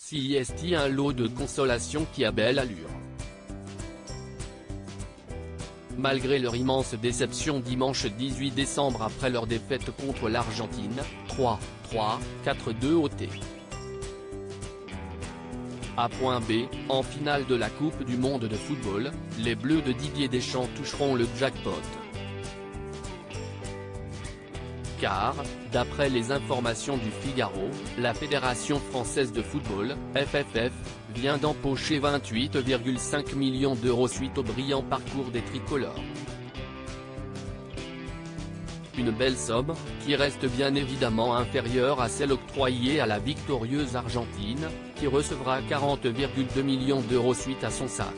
CIST, un lot de consolation qui a belle allure. Malgré leur immense déception dimanche 18 décembre après leur défaite contre l'Argentine, 3-3, 4-2 au T. À point B, en finale de la Coupe du monde de football, les Bleus de Didier Deschamps toucheront le jackpot. Car, d'après les informations du Figaro, la Fédération française de football, FFF, vient d'empocher 28,5 millions d'euros suite au brillant parcours des tricolores. Une belle somme, qui reste bien évidemment inférieure à celle octroyée à la victorieuse Argentine, qui recevra 40,2 millions d'euros suite à son sacre.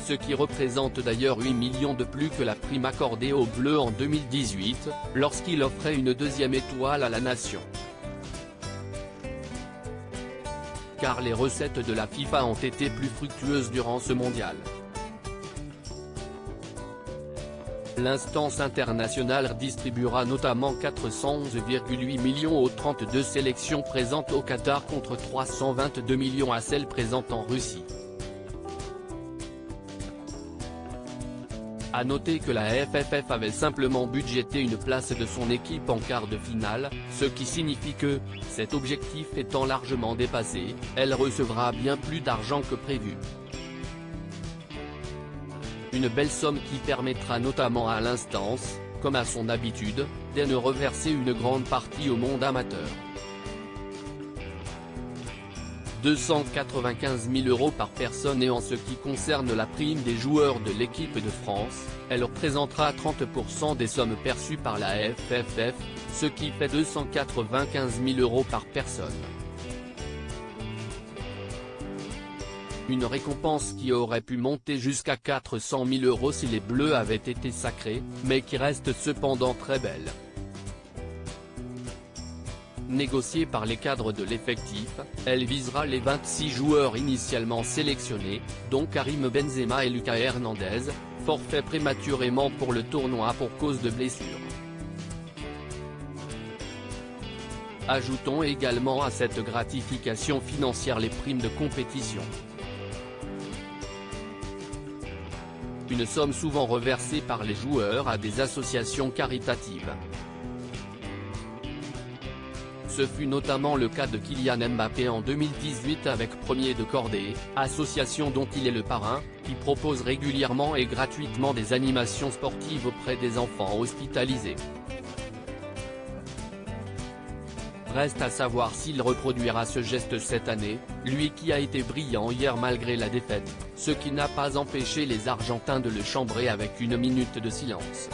Ce qui représente d'ailleurs 8 millions de plus que la prime accordée aux Bleus en 2018, lorsqu'il offrait une deuxième étoile à la nation. Car les recettes de la FIFA ont été plus fructueuses durant ce mondial. L'instance internationale distribuera notamment 411,8 millions aux 32 sélections présentes au Qatar contre 322 millions à celles présentes en Russie. A noter que la FFF avait simplement budgété une place de son équipe en quart de finale, ce qui signifie que, cet objectif étant largement dépassé, elle recevra bien plus d'argent que prévu. Une belle somme qui permettra notamment à l'instance, comme à son habitude, de ne reverser une grande partie au monde amateur. 295 000 € par personne, et en ce qui concerne la prime des joueurs de l'équipe de France, elle représentera 30% des sommes perçues par la FFF, ce qui fait 295 000 € par personne. Une récompense qui aurait pu monter jusqu'à 400 000 € si les Bleus avaient été sacrés, mais qui reste cependant très belle. Négociée par les cadres de l'effectif, elle visera les 26 joueurs initialement sélectionnés, dont Karim Benzema et Lucas Hernandez, forfaits prématurément pour le tournoi pour cause de blessure. Ajoutons également à cette gratification financière les primes de compétition. Une somme souvent reversée par les joueurs à des associations caritatives. Ce fut notamment le cas de Kylian Mbappé en 2018 avec Premier de Cordée, association dont il est le parrain, qui propose régulièrement et gratuitement des animations sportives auprès des enfants hospitalisés. Reste à savoir s'il reproduira ce geste cette année, lui qui a été brillant hier malgré la défaite, ce qui n'a pas empêché les Argentins de le chambrer avec une minute de silence.